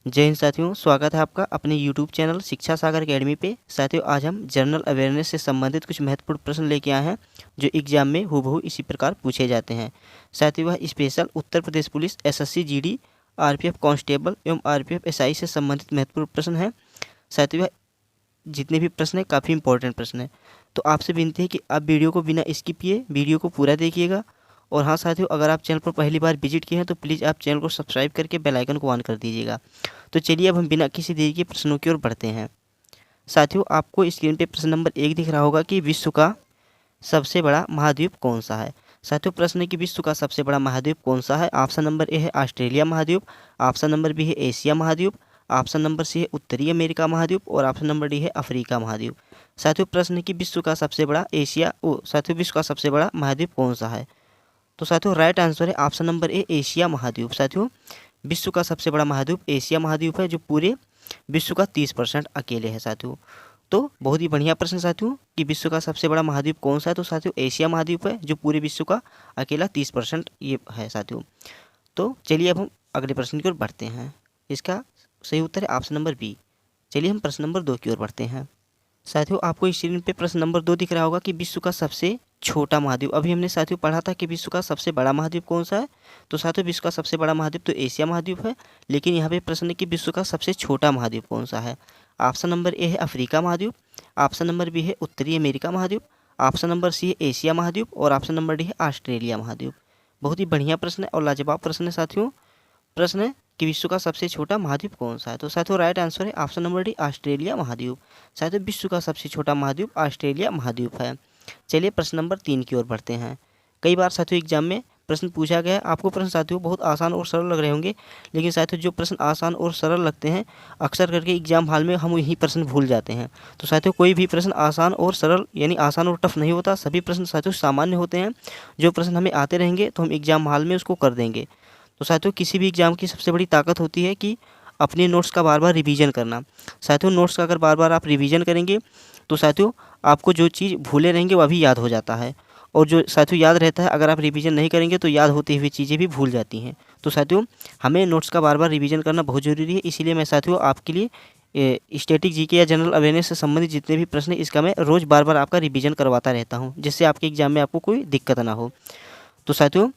जय हिंद साथियों, स्वागत है आपका अपने YouTube चैनल शिक्षा सागर अकेडमी पे। साथियों, आज हम जनरल अवेयरनेस से संबंधित कुछ महत्वपूर्ण प्रश्न लेके आए हैं जो एग्जाम में हूबहू इसी प्रकार पूछे जाते हैं। साथियों, वह special Uttar Pradesh police, SSC GD, RPF constable एवं RPF SI से संबंधित महत्वपूर्ण प्रश्न हैं। साथियों, वह जितने भी प्रश्न हैं काफ़ी इंपॉर्टेंट प्रश्न हैं, तो आपसे विनती है कि आप वीडियो को बिना स्किप किए वीडियो को पूरा देखिएगा। और हाँ साथियों, अगर आप चैनल पर पहली बार विजिट किए हैं तो प्लीज़ आप चैनल को सब्सक्राइब करके बेल आइकन को ऑन कर दीजिएगा। तो चलिए अब हम बिना किसी देरी के प्रश्नों की ओर बढ़ते हैं। साथियों, आपको स्क्रीन पे प्रश्न नंबर 1 दिख रहा होगा कि विश्व का सबसे बड़ा महाद्वीप कौन सा है। साथियों, प्रश्न है कि विश्व का सबसे बड़ा महाद्वीप कौन सा है। ऑप्शन नंबर ए है ऑस्ट्रेलिया महाद्वीप, ऑप्शन नंबर बी है एशिया महाद्वीप, ऑप्शन नंबर सी है उत्तरी अमेरिका महाद्वीप और ऑप्शन नंबर डी है अफ्रीका महाद्वीप। साथियों, प्रश्न है कि विश्व का सबसे बड़ा विश्व का सबसे बड़ा महाद्वीप कौन सा है। तो साथियों, राइट आंसर है ऑप्शन नंबर ए एशिया महाद्वीप। साथियों, विश्व का सबसे बड़ा महाद्वीप एशिया महाद्वीप है जो पूरे विश्व का 30% अकेले है। साथियों, तो बहुत ही बढ़िया प्रश्न साथियों कि विश्व का सबसे बड़ा महाद्वीप कौन सा है। तो साथियों, एशिया महाद्वीप है जो पूरे विश्व का अकेला 30% ये है। साथियों, तो चलिए अब हम अगले प्रश्न की ओर बढ़ते हैं। इसका सही उत्तर है ऑप्शन नंबर बी। चलिए हम प्रश्न नंबर 2 की ओर बढ़ते हैं। साथियों, आपको स्क्रीन पे प्रश्न नंबर 2 दिख रहा होगा कि विश्व का सबसे छोटा महाद्वीप। अभी हमने साथियों पढ़ा था कि विश्व का सबसे बड़ा महाद्वीप कौन सा है। तो साथियों, विश्व का सबसे बड़ा महाद्वीप तो एशिया महाद्वीप है, लेकिन यहाँ पे प्रश्न है कि विश्व का सबसे छोटा महाद्वीप कौन सा है। ऑप्शन नंबर ए है अफ्रीका महाद्वीप, ऑप्शन नंबर बी है उत्तरी अमेरिका महाद्वीप, ऑप्शन नंबर सी है एशिया महाद्वीप और ऑप्शन नंबर डी है ऑस्ट्रेलिया महाद्वीप। बहुत ही बढ़िया प्रश्न है और लाजवाब प्रश्न है साथियों। प्रश्न है कि विश्व का सबसे छोटा महाद्वीप कौन सा है। तो साथियों, राइट आंसर है ऑप्शन नंबर डी ऑस्ट्रेलिया महाद्वीप। साथियों, विश्व का सबसे छोटा महाद्वीप ऑस्ट्रेलिया महाद्वीप है। चलिए प्रश्न नंबर 3 की ओर बढ़ते हैं। कई बार साथियों एग्जाम में प्रश्न पूछा गया है। आपको प्रश्न साथियों बहुत आसान और सरल लग रहे होंगे, लेकिन साथियों जो प्रश्न आसान और सरल लगते हैं अक्सर करके एग्जाम हॉल में हम यही प्रश्न भूल जाते हैं। तो साथियों, कोई भी प्रश्न आसान और सरल यानी आसान और टफ नहीं होता। सभी प्रश्न साथियों सामान्य होते हैं। जो प्रश्न हमें आते रहेंगे तो हम एग्जाम हॉल में उसको कर देंगे। तो साथियों, किसी भी एग्जाम की सबसे बड़ी ताकत होती है कि अपने नोट्स का बार बार रिवीजन करना। साथियों, नोट्स का अगर बार बार आप रिवीजन करेंगे तो साथियों आपको जो चीज़ भूले रहेंगे वह भी याद हो जाता है, और जो साथियों याद रहता है अगर आप रिवीजन नहीं करेंगे तो याद होती हुई चीज़ें भी भूल जाती हैं। तो साथियों, हमें नोट्स का बार बार रिवीजन करना बहुत ज़रूरी है। इसीलिए मैं साथियों आपके लिए स्टैटिक जीके या जनरल अवेयरनेस से संबंधित जितने भी प्रश्न हैं इसका मैं रोज़ बार बार आपका रिवीजन करवाता रहता हूँ, जिससे आपके एग्जाम में आपको कोई दिक्कत ना हो। तो साथियों,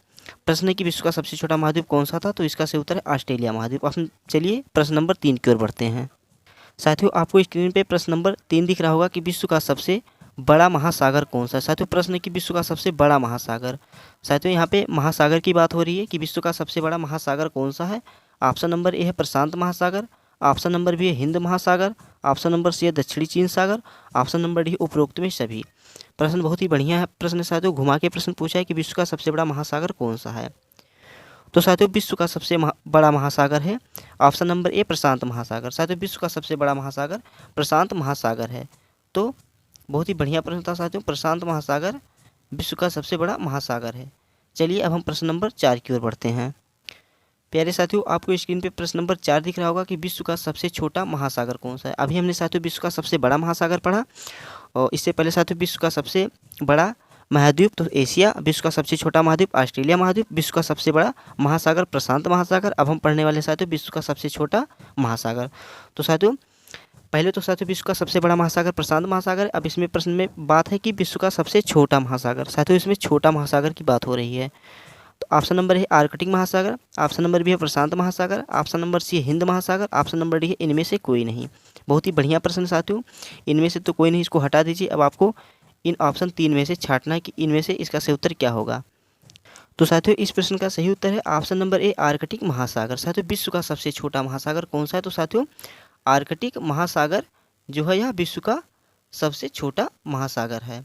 प्रश्न है कि विश्व का सबसे छोटा महाद्वीप कौन सा था। तो इसका सही उत्तर है ऑस्ट्रेलिया महाद्वीप। ऑप्शन चलिए प्रश्न नंबर 3 की ओर बढ़ते हैं। साथियों, आपको स्क्रीन पे प्रश्न नंबर 3 दिख रहा होगा कि विश्व का सबसे बड़ा महासागर कौन सा है। साथियों, प्रश्न है कि विश्व का सबसे बड़ा महासागर। साथियों, यहाँ पे महासागर की बात हो रही है कि विश्व का सबसे बड़ा महासागर कौन सा है। ऑप्शन नंबर ए है प्रशांत महासागर, ऑप्शन नंबर बी है हिंद महासागर, ऑप्शन नंबर सी है दक्षिणी चीन सागर, ऑप्शन नंबर डी है उपरोक्त में सभी। प्रश्न बहुत ही बढ़िया है। प्रश्न साथियों घुमा के प्रश्न पूछा है कि विश्व का सबसे बड़ा महासागर कौन सा है। तो साथियों, विश्व का सबसे बड़ा महासागर है ऑप्शन नंबर ए प्रशांत महासागर। साथियों, विश्व का सबसे बड़ा महासागर प्रशांत महासागर है। तो बहुत ही बढ़िया प्रश्न था साथियों। प्रशांत महासागर विश्व का सबसे बड़ा महासागर है। चलिए अब हम प्रश्न नंबर 4 की ओर बढ़ते हैं। प्यारे साथियों, आपको स्क्रीन पे प्रश्न नंबर 4 दिख रहा होगा कि विश्व का सबसे छोटा महासागर कौन सा है। अभी हमने साथियों विश्व का सबसे बड़ा महासागर पढ़ा, और इससे पहले साथियों विश्व का सबसे बड़ा महाद्वीप तो एशिया, विश्व का सबसे छोटा महाद्वीप ऑस्ट्रेलिया महाद्वीप, विश्व का सबसे बड़ा महासागर प्रशांत महासागर। अब हम पढ़ने वाले साथियों विश्व का सबसे छोटा महासागर। तो साथियों, पहले तो साथियों विश्व का सबसे बड़ा महासागर प्रशांत महासागर। अब इसमें प्रश्न में बात है कि विश्व का सबसे छोटा महासागर। साथियों, इसमें छोटा महासागर की बात हो रही है। तो ऑप्शन नंबर है आर्कटिक महासागर, ऑप्शन नंबर बी है प्रशांत महासागर, ऑप्शन नंबर सी है हिंद महासागर, ऑप्शन नंबर डी है इनमें से कोई नहीं। बहुत ही बढ़िया प्रश्न साथियों। इनमें से तो कोई नहीं, इसको हटा दीजिए। अब आपको इन ऑप्शन 3 में से छांटना है कि इनमें से इसका सही उत्तर क्या होगा। तो साथियों, इस प्रश्न का सही उत्तर है ऑप्शन नंबर ए आर्कटिक महासागर। साथियों, विश्व का सबसे छोटा महासागर कौन सा है। तो साथियों, आर्कटिक महासागर जो है यह विश्व का सबसे छोटा महासागर है।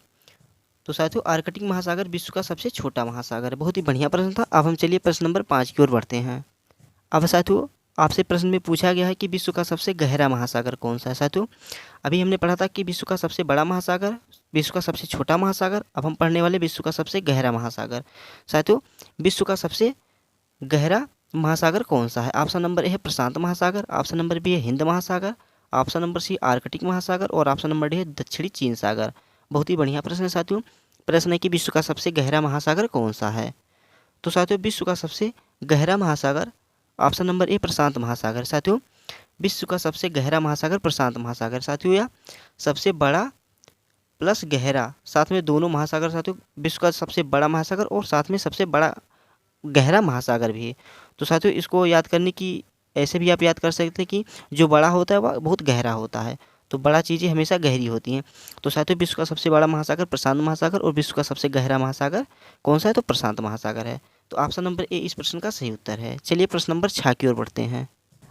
तो साथियों, आर्कटिक महासागर विश्व का सबसे छोटा महासागर है। बहुत ही बढ़िया प्रश्न था। अब हम चलिए प्रश्न नंबर 5 की ओर बढ़ते हैं। अब साथियों, आपसे प्रश्न में पूछा गया है कि विश्व का सबसे गहरा महासागर कौन सा है। साथियों, अभी हमने पढ़ा था कि विश्व का सबसे बड़ा महासागर, विश्व का सबसे छोटा महासागर। अब हम पढ़ने वाले विश्व का सबसे गहरा महासागर। साथियों, विश्व का सबसे गहरा महासागर कौन सा है। ऑप्शन नंबर ए है प्रशांत महासागर, ऑप्शन नंबर बी है हिंद महासागर, ऑप्शन नंबर सी आर्कटिक महासागर और ऑप्शन नंबर डी है दक्षिणी चीन सागर। बहुत ही बढ़िया प्रश्न है साथियों। प्रश्न है कि विश्व का सबसे गहरा महासागर कौन सा है। तो साथियों, विश्व का सबसे गहरा महासागर ऑप्शन नंबर ए प्रशांत महासागर। साथियों, विश्व का सबसे गहरा महासागर प्रशांत महासागर साथियों, या सबसे बड़ा प्लस गहरा, साथ में दोनों महासागर साथियों, विश्व का सबसे बड़ा महासागर और साथ में सबसे बड़ा गहरा महासागर भी है। तो साथियों इसको याद करने की ऐसे भी आप याद कर सकते हैं कि जो बड़ा होता है वह बहुत गहरा होता है, तो बड़ा चीज़ें हमेशा गहरी होती हैं। तो साथियों विश्व का सबसे बड़ा महासागर प्रशांत महासागर और विश्व का सबसे गहरा महासागर कौन सा है, तो प्रशांत महासागर है। तो ऑप्शन नंबर ए इस प्रश्न का सही उत्तर है। चलिए प्रश्न नंबर 6 की ओर बढ़ते हैं।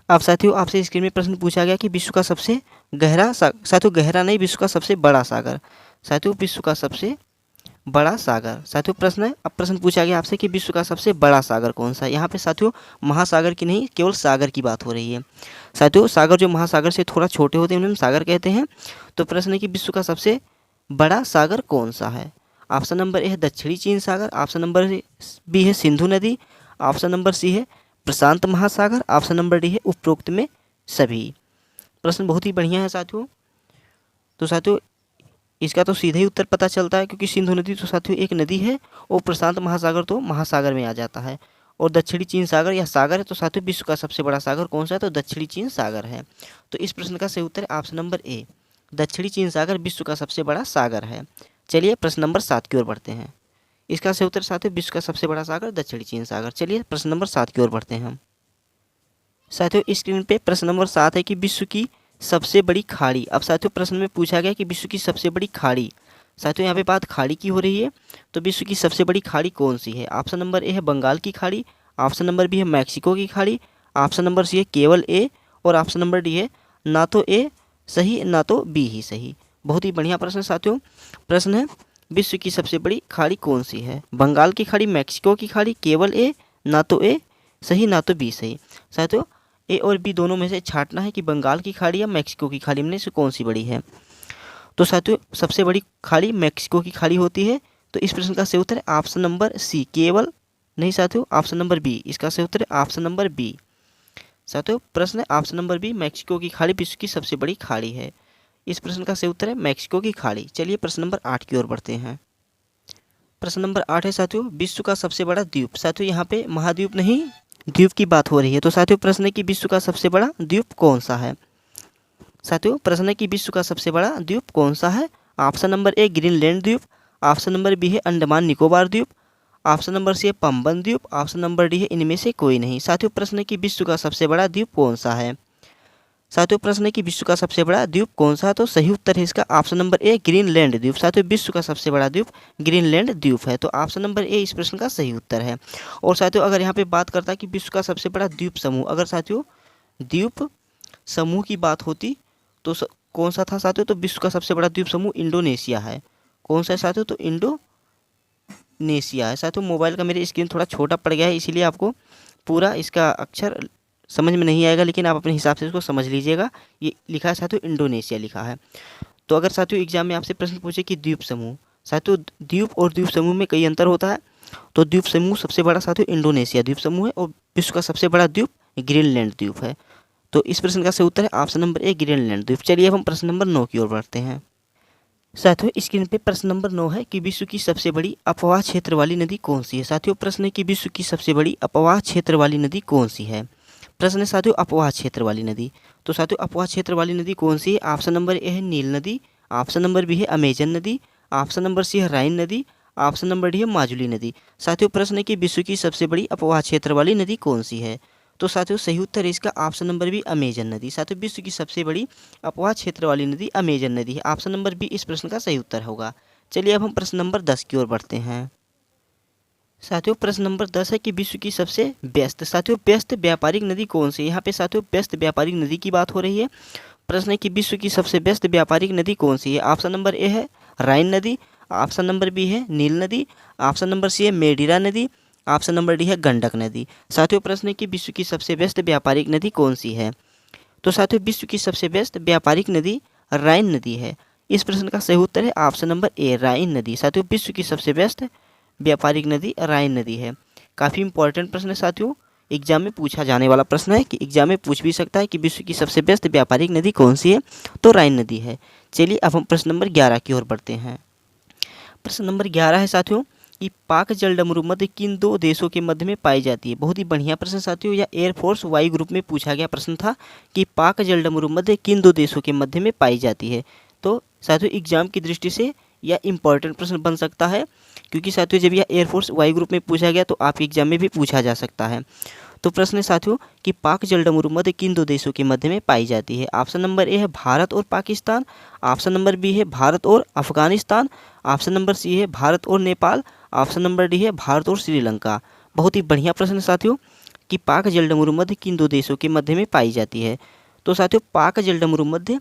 अब साथियों आपसे स्क्रीन में प्रश्न पूछा गया कि विश्व का सबसे गहरा साथियों गहरा नहीं, विश्व का सबसे बड़ा सागर, साथियों विश्व का सबसे बड़ा सागर। साथियों प्रश्न है, अब प्रश्न पूछा गया आपसे कि विश्व का सबसे बड़ा सागर कौन सा है। यहाँ पे साथियों महासागर की नहीं, केवल सागर की बात हो रही है। साथियों सागर जो महासागर से थोड़ा छोटे होते हैं उन्हें हम सागर कहते हैं। तो प्रश्न है कि विश्व का सबसे बड़ा सागर कौन सा है। ऑप्शन नंबर ए है दक्षिणी चीन सागर, ऑप्शन नंबर बी है सिंधु नदी, ऑप्शन नंबर सी है प्रशांत महासागर, ऑप्शन नंबर डी है उपरोक्त में सभी। प्रश्न बहुत ही बढ़िया है साथियों। तो साथियों इसका तो सीधा ही उत्तर पता चलता है, क्योंकि सिंधु नदी तो साथियों एक नदी है और प्रशांत महासागर तो महासागर में आ जाता है, और दक्षिणी चीन सागर या सागर है। तो साथियों विश्व का सबसे बड़ा सागर कौन सा है, तो दक्षिणी चीन सागर है। तो इस प्रश्न का सही उत्तर है ऑप्शन नंबर ए, दक्षिणी चीन सागर विश्व का सबसे बड़ा सागर है। चलिए प्रश्न नंबर 7 की ओर बढ़ते हैं। इसका सही उत्तर साथियों विश्व का सबसे बड़ा सागर दक्षिणी चीन सागर। चलिए प्रश्न नंबर 7 की ओर बढ़ते हैं हम। साथियों स्क्रीन पे प्रश्न नंबर 7 है कि विश्व की सबसे बड़ी खाड़ी। अब साथियों प्रश्न में पूछा गया कि विश्व की सबसे बड़ी खाड़ी, साथियों यहाँ पे बात खाड़ी की हो रही है, तो विश्व की सबसे बड़ी खाड़ी कौन सी है। ऑप्शन नंबर ए है बंगाल की खाड़ी, ऑप्शन नंबर बी है मैक्सिको की खाड़ी, ऑप्शन नंबर सी है केवल ए, और ऑप्शन नंबर डी है ना तो ए सही ना तो बी ही सही। बहुत ही बढ़िया प्रश्न साथियों। प्रश्न है विश्व की सबसे बड़ी खाड़ी कौन सी है, बंगाल की खाड़ी, मैक्सिको की खाड़ी, केवल ए, ना तो ए सही ना तो बी सही। साथियों ए और बी दोनों में से छांटना है कि बंगाल की खाड़ी या मैक्सिको की खाड़ी में से कौन सी बड़ी है। तो साथियों सबसे बड़ी खाड़ी मैक्सिको की खाड़ी होती है। तो इस प्रश्न का सही उत्तर है ऑप्शन नंबर सी, केवल नहीं साथियों, ऑप्शन नंबर बी, इसका सही उत्तर है ऑप्शन नंबर बी। साथियों प्रश्न है ऑप्शन नंबर बी, मैक्सिको की खाड़ी विश्व की सबसे बड़ी खाड़ी है। इस प्रश्न का सही उत्तर है मैक्सिको की खाड़ी। चलिए प्रश्न नंबर 8 की ओर बढ़ते हैं। प्रश्न नंबर 8 है साथियों विश्व का सबसे बड़ा द्वीप। साथियों यहाँ पे महाद्वीप नहीं द्वीप की बात हो रही है। तो साथियों प्रश्न है कि विश्व का सबसे बड़ा द्वीप कौन सा है। साथियों प्रश्न है कि विश्व का सबसे बड़ा द्वीप कौन सा है। ऑप्शन नंबर ए ग्रीनलैंड द्वीप, ऑप्शन नंबर बी है अंडमान निकोबार द्वीप, ऑप्शन नंबर सी है पंबन द्वीप, ऑप्शन नंबर डी है इनमें से कोई नहीं। साथियों प्रश्न है कि विश्व का सबसे बड़ा द्वीप कौन सा है। साथियों प्रश्न है कि विश्व का सबसे बड़ा द्वीप कौन सा है, तो सही उत्तर है इसका ऑप्शन नंबर ए ग्रीनलैंड द्वीप। साथियों विश्व का सबसे बड़ा द्वीप ग्रीनलैंड द्वीप है। तो ऑप्शन नंबर ए इस प्रश्न का सही उत्तर है। और साथियों अगर यहाँ पे बात करता है कि विश्व का सबसे बड़ा द्वीप समूह, अगर साथियों द्वीप समूह की बात होती तो कौन सा था साथियों, तो विश्व का सबसे बड़ा द्वीप समूह इंडोनेशिया है। कौन सा है साथियों, तो इंडोनेशिया है। साथियों मोबाइल का मेरे स्क्रीन थोड़ा छोटा पड़ गया है, इसीलिए आपको पूरा इसका अक्षर समझ में नहीं आएगा, लेकिन आप अपने हिसाब से इसको समझ लीजिएगा। ये लिखा है साथियों इंडोनेशिया लिखा है। तो अगर साथियों एग्जाम में आपसे प्रश्न पूछे कि द्वीप समूह, साथियों द्वीप और द्वीप समूह में कई अंतर होता है। तो द्वीप समूह सबसे बड़ा साथियों इंडोनेशिया द्वीप समूह है, और विश्व का सबसे बड़ा द्वीप ग्रीनलैंड द्वीप है। तो इस प्रश्न का सही उत्तर है ऑप्शन नंबर ए ग्रीनलैंड द्वीप। चलिए अब हम प्रश्न नंबर 9 की ओर बढ़ते हैं। साथियों स्क्रीन पे प्रश्न नंबर 9 है कि विश्व की सबसे बड़ी अपवाह क्षेत्र वाली नदी कौन सी है। साथियों प्रश्न है कि विश्व की सबसे बड़ी अपवाह क्षेत्र वाली नदी कौन सी है। प्रश्न है साथियों अपवाह क्षेत्र वाली नदी। तो साथियों अपवाह क्षेत्र वाली नदी कौन सी है। ऑप्शन नंबर ए है नील नदी, ऑप्शन नंबर बी है अमेजन नदी, ऑप्शन नंबर सी है राइन नदी, ऑप्शन नंबर डी है माजुली नदी। साथियों प्रश्न है कि विश्व की सबसे बड़ी अपवाह क्षेत्र वाली नदी कौन सी है। तो साथियों सही उत्तर है इसका ऑप्शन नंबर बी अमेजन नदी। साथियों विश्व की सबसे बड़ी अपवाह क्षेत्र वाली नदी अमेजन नदी है। ऑप्शन नंबर बी इस प्रश्न का सही उत्तर होगा। चलिए अब हम प्रश्न नंबर 10 की ओर बढ़ते हैं। साथियों प्रश्न नंबर 10 है कि विश्व की सबसे व्यस्त, साथियों व्यस्त व्यापारिक नदी कौन सी है। यहाँ पे साथियों व्यस्त व्यापारिक नदी की बात हो रही है। प्रश्न है कि विश्व की सबसे व्यस्त व्यापारिक नदी कौन सी है। ऑप्शन नंबर ए है राइन नदी, ऑप्शन नंबर बी है नील नदी, ऑप्शन नंबर सी है मेडिरा नदी, ऑप्शन नंबर डी है गंडक नदी। साथियों प्रश्न है कि विश्व की सबसे व्यस्त व्यापारिक नदी कौन सी है। तो साथियों विश्व की सबसे व्यस्त व्यापारिक नदी राइन नदी है। इस प्रश्न का सही उत्तर है ऑप्शन नंबर ए राइन नदी। साथियों विश्व की सबसे व्यस्त व्यापारिक नदी राइन नदी है। काफ़ी इंपॉर्टेंट प्रश्न है साथियों, एग्जाम में पूछा जाने वाला प्रश्न है कि एग्जाम में पूछ भी सकता है कि विश्व की सबसे व्यस्त व्यापारिक नदी कौन सी है, तो राइन नदी है। चलिए अब हम प्रश्न नंबर 11 की ओर बढ़ते हैं। प्रश्न नंबर 11 है साथियों कि पाक जल डमरू मध्य किन दो देशों के मध्य में पाई जाती है। बहुत ही बढ़िया प्रश्न साथियों, यह एयरफोर्स वाई ग्रुप में पूछा गया प्रश्न था कि पाक जल डमरू मध्य किन दो देशों के मध्य में पाई जाती है। तो साथियों एग्जाम की दृष्टि से यह इंपॉर्टेंट प्रश्न बन सकता है, क्योंकि साथियों जब यह एयरफोर्स वाई ग्रुप में पूछा गया तो आपके एग्जाम में भी पूछा जा सकता है। तो प्रश्न है साथियों कि पाक जल डमरू मध्य किन दो देशों के मध्य में पाई जाती है। ऑप्शन नंबर ए है भारत और पाकिस्तान, ऑप्शन नंबर बी है भारत और अफगानिस्तान, ऑप्शन नंबर सी है भारत और नेपाल, ऑप्शन नंबर डी है भारत और श्रीलंका। बहुत ही बढ़िया प्रश्न है साथियों कि पाक जल डमरू मध्य किन दो देशों के मध्य में पाई जाती है। तो साथियों पाक जल डमरू मध्य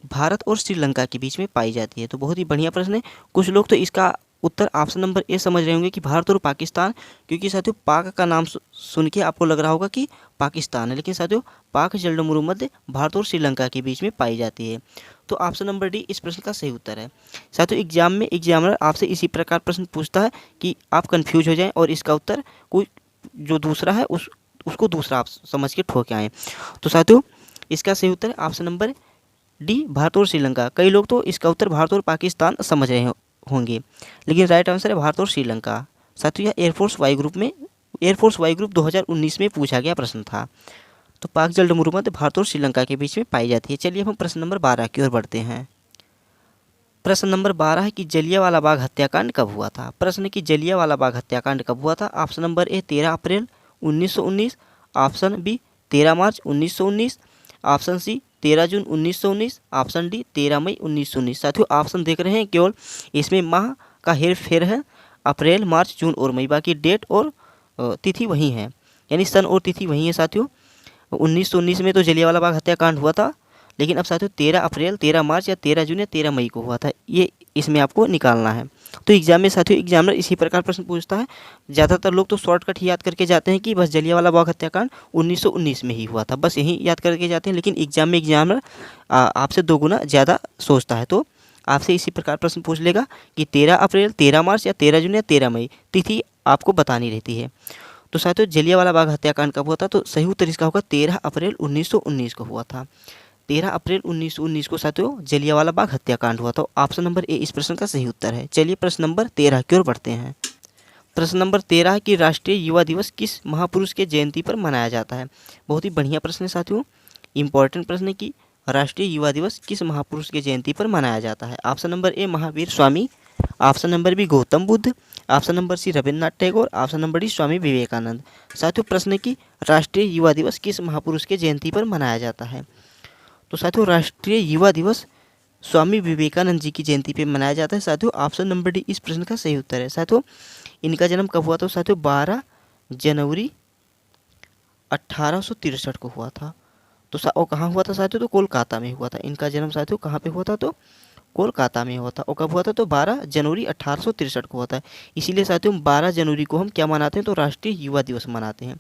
भारत और श्रीलंका के बीच में पाई जाती है। तो बहुत ही बढ़िया प्रश्न है। कुछ लोग तो इसका उत्तर ऑप्शन नंबर ए समझ रहे होंगे कि भारत और पाकिस्तान, क्योंकि साथियों पाक का नाम सुन के आपको लग रहा होगा कि पाकिस्तान है, लेकिन साथियों पाक जल डमरू मध्य भारत और श्रीलंका के बीच में पाई जाती है। तो ऑप्शन नंबर डी इस प्रश्न का सही उत्तर है। साथियों एग्जाम में एग्जामिनर आपसे इसी प्रकार प्रश्न पूछता है कि आप कन्फ्यूज हो जाएं और इसका उत्तर कोई जो दूसरा है उसको दूसरा आप समझ के ठोक आएँ। तो साथियों इसका सही उत्तर है ऑप्शन नंबर डी भारत और श्रीलंका। कई लोग तो इसका उत्तर भारत और पाकिस्तान समझ रहे होंगे, लेकिन राइट आंसर है भारत और श्रीलंका। साथियों यह एयरफोर्स वाई ग्रुप 2019 में पूछा गया प्रश्न था। तो पाक जल डमरू मध्य भारत और श्रीलंका के बीच में पाई जाती है। चलिए हम प्रश्न नंबर 12 की ओर बढ़ते हैं। प्रश्न नंबर 12 है कि जलियांवाला बाग हत्याकांड कब हुआ था। प्रश्न है कि जलियांवाला बाग हत्याकांड कब हुआ था। Option number A 13 April 1919, option B 13 March 1919, option C 13 June 1919, option D 13 मई 1919। साथियों ऑप्शन देख रहे हैं, केवल इसमें माह का हेर फेर है, अप्रैल मार्च जून और मई, बाकी डेट और तिथि वही है, यानी सन और तिथि वही है। साथियों 1919 में तो जलियांवाला बाग हत्याकांड हुआ था, लेकिन अब साथियों 13 अप्रैल 13 मार्च या 13 जून या 13 मई को हुआ था, ये इसमें आपको निकालना है। तो एग्जाम में साथियों एग्जामिनर इसी प्रकार प्रश्न पूछता है। ज़्यादातर लोग तो शॉर्टकट ही याद करके जाते हैं कि बस जलियांवाला बाग हत्याकांड 1919 में ही हुआ था, बस यही याद करके जाते हैं, लेकिन एग्जाम में एग्जामिनर आपसे 2 गुना ज़्यादा सोचता है। तो आपसे इसी प्रकार प्रश्न पूछ लेगा कि 13 अप्रैल 13 मार्च या 13 जून या 13 मई, तिथि आपको बतानी रहती है। तो साथियों जलियांवाला बाग हत्याकांड कब हुआ था, तो सही उत्तर इसका होगा 13 अप्रैल 1919 को हुआ था। 13 अप्रैल 1919 को साथियों जलियांवाला बाग हत्याकांड हुआ था। ऑप्शन नंबर ए इस प्रश्न का सही उत्तर है। चलिए प्रश्न नंबर 13 की ओर बढ़ते हैं। प्रश्न नंबर 13 है कि राष्ट्रीय युवा दिवस किस महापुरुष के जयंती पर मनाया जाता है। बहुत ही बढ़िया प्रश्न है साथियों, इंपॉर्टेंट प्रश्न है कि राष्ट्रीय युवा दिवस किस महापुरुष के जयंती पर मनाया जाता है। Option number A Mahavir Swami, option number B Gautam Buddha, option number C Rabindranath Tagore, option number D Swami Vivekanand. साथियों प्रश्न है कि राष्ट्रीय युवा दिवस किस महापुरुष के जयंती पर मनाया जाता है। तो साथियों राष्ट्रीय युवा दिवस स्वामी विवेकानंद जी की जयंती पे मनाया जाता है। साथियों ऑप्शन नंबर डी इस प्रश्न का सही उत्तर है। साथियों इनका जन्म कब हुआ था, साथियों 12 जनवरी 1863 को हुआ था। तो और कहाँ हुआ था साथियों, तो कोलकाता में हुआ था। इनका जन्म साथियों कहाँ पे हुआ था, तो कोलकाता में हुआ था। और कब हुआ था, तो 12 जनवरी 1863 को हुआ था। इसीलिए साथियों 12 जनवरी को हम क्या मनाते हैं, तो राष्ट्रीय युवा दिवस मनाते हैं।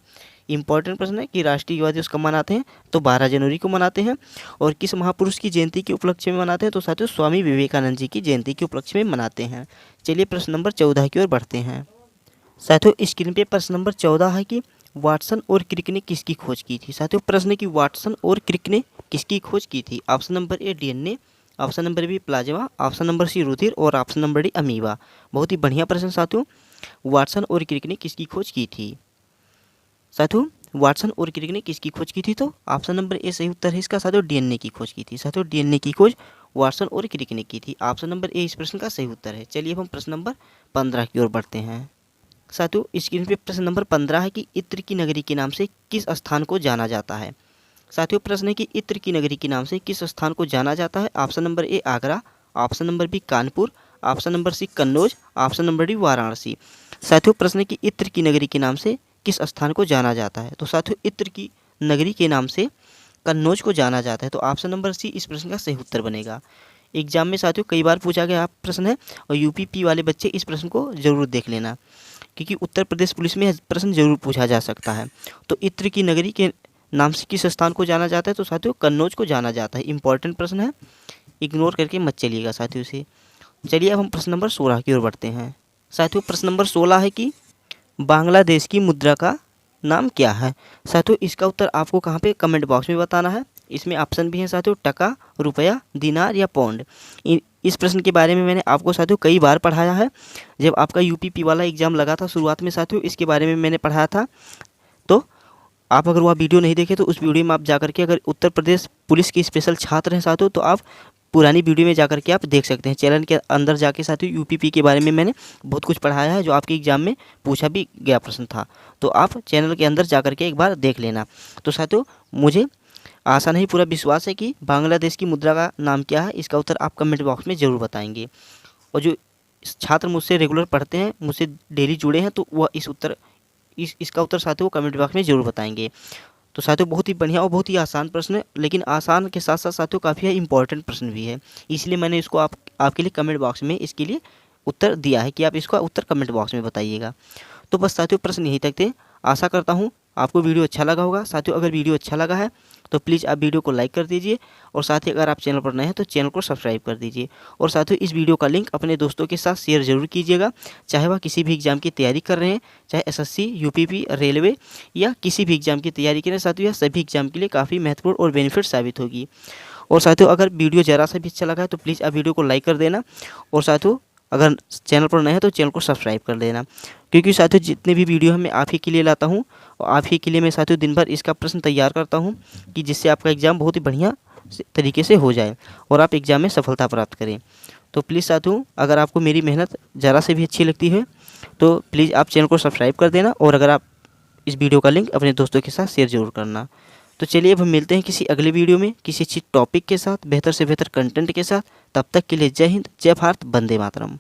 इंपॉर्टेंट प्रश्न है कि राष्ट्रीय युवा दिवस कब मनाते हैं, तो 12 जनवरी को मनाते हैं। और किस महापुरुष की जयंती के उपलक्ष्य में मनाते हैं, तो साथियों स्वामी विवेकानंद जी की जयंती के उपलक्ष्य में मनाते हैं। चलिए प्रश्न नंबर 14 की ओर बढ़ते हैं। साथियों स्क्रीन पे प्रश्न नंबर 14 है कि वाटसन और क्रिक ने किसकी खोज की थी। साथियों प्रश्न है कि वाटसन और क्रिक ने किसकी खोज की थी। Option number A DNA, option number B plasma, option number C रुधिर और ऑप्शन नंबर डी अमीबा। बहुत ही बढ़िया प्रश्न साथियों, वाटसन और क्रिक ने किसकी खोज की थी। साथियों वाटसन और क्रिक ने किसकी खोज की थी, तो ऑप्शन नंबर ए सही उत्तर है इसका। साथियों डीएनए की खोज की थी। साथियों डीएनए की खोज वाटसन और क्रिक ने की थी। ऑप्शन नंबर ए इस प्रश्न का सही उत्तर है। चलिए अब हम प्रश्न नंबर 15 की ओर बढ़ते हैं। साथियों स्क्रीन पे प्रश्न नंबर 15 है कि इत्र की नगरी के नाम से किस स्थान को जाना जाता है। साथियों प्रश्न है कि इत्र की नगरी के नाम से किस स्थान को जाना जाता है। Option number A Agra, option number B Kanpur, option number C Kannauj, option number D Varanasi. साथियों प्रश्न है कि इत्र की नगरी के नाम से किस स्थान को जाना जाता है। तो साथियों इत्र की नगरी के नाम से कन्नौज को जाना जाता है। तो ऑप्शन नंबर सी इस प्रश्न का सही उत्तर बनेगा। एग्जाम में साथियों कई बार पूछा गया प्रश्न है, और यूपी वाले बच्चे इस प्रश्न को जरूर देख लेना, क्योंकि उत्तर प्रदेश पुलिस में प्रश्न जरूर पूछा जा सकता है। तो इत्र की नगरी के नाम से किस स्थान को जाना जाता है, तो साथियों कन्नौज को जाना जाता है। इंपॉर्टेंट प्रश्न है, इग्नोर करके मत चलिएगा साथियों से। चलिए अब हम प्रश्न नंबर 16 की ओर बढ़ते हैं। साथियों प्रश्न नंबर 16 है कि बांग्लादेश की मुद्रा का नाम क्या है। साथियों इसका उत्तर आपको कहाँ पे कमेंट बॉक्स में बताना है। इसमें ऑप्शन भी हैं साथियों, टका, रुपया, दिनार या पौंड। इस प्रश्न के बारे में मैंने आपको साथियों कई बार पढ़ाया है। जब आपका यूपीपी वाला एग्ज़ाम लगा था शुरुआत में साथियों, इसके बारे में मैंने पढ़ाया था। तो आप अगर वह वीडियो नहीं देखे तो उस वीडियो में आप जाकर के, अगर उत्तर प्रदेश पुलिस के स्पेशल छात्र हैं साथियों, तो आप पुरानी वीडियो में जाकर के आप देख सकते हैं। चैनल के अंदर जाके साथियों यूपीपी के बारे में मैंने बहुत कुछ पढ़ाया है, जो आपके एग्जाम में पूछा भी गया प्रश्न था। तो आप चैनल के अंदर जाकर के एक बार देख लेना। तो साथियों मुझे आशा नहीं पूरा विश्वास है कि बांग्लादेश की मुद्रा का नाम क्या है, इसका उत्तर आप कमेंट बॉक्स में ज़रूर बताएंगे। और जो छात्र मुझसे रेगुलर पढ़ते हैं, मुझसे डेली जुड़े हैं, तो वह इसका उत्तर साथियों कमेंट बॉक्स में ज़रूर बताएंगे। तो साथियों बहुत ही बढ़िया और बहुत ही आसान प्रश्न है, लेकिन आसान के साथ साथ साथियों काफ़ी इंपॉर्टेंट प्रश्न भी है, इसलिए मैंने इसको आपके लिए कमेंट बॉक्स में इसके लिए उत्तर दिया है कि आप इसका उत्तर कमेंट बॉक्स में बताइएगा। तो बस साथियों प्रश्न यहीं तक थे। आशा करता हूँ आपको वीडियो अच्छा लगा होगा। साथियों अगर वीडियो अच्छा लगा है तो प्लीज़ आप वीडियो को लाइक कर दीजिए, और साथ ही अगर आप चैनल पर नए हैं तो चैनल को सब्सक्राइब कर दीजिए। और साथियों इस वीडियो का लिंक अपने दोस्तों के साथ शेयर जरूर कीजिएगा, चाहे वह किसी भी एग्ज़ाम की तैयारी कर रहे हैं, चाहे एसएससी, यूपीपी, रेलवे या किसी भी एग्ज़ाम की तैयारी करें। साथियों यह सभी एग्ज़ाम के लिए काफ़ी महत्वपूर्ण और बेनिफिट साबित होगी। और साथियों अगर वीडियो ज़रा सा भी अच्छा लगा है तो प्लीज़ आप वीडियो को लाइक कर देना, और साथियों अगर चैनल पर नए हैं तो चैनल को सब्सक्राइब कर लेना, क्योंकि साथियों जितने भी वीडियो मैं आप ही के लिए लाता हूं, और आप ही के लिए मैं साथियों दिन भर इसका प्रश्न तैयार करता हूं, कि जिससे आपका एग्ज़ाम बहुत ही बढ़िया तरीके से हो जाए और आप एग्ज़ाम में सफलता प्राप्त करें। तो प्लीज़ साथियों अगर आपको मेरी मेहनत ज़रा से भी अच्छी लगती है तो प्लीज़ आप चैनल को सब्सक्राइब कर देना, और अगर आप इस वीडियो का लिंक अपने दोस्तों के साथ शेयर जरूर करना। तो चलिए अब हम मिलते हैं किसी अगले वीडियो में किसी अच्छी टॉपिक के साथ, बेहतर से बेहतर कंटेंट के साथ। तब तक के लिए जय हिंद, जय भारत, वंदे मातरम।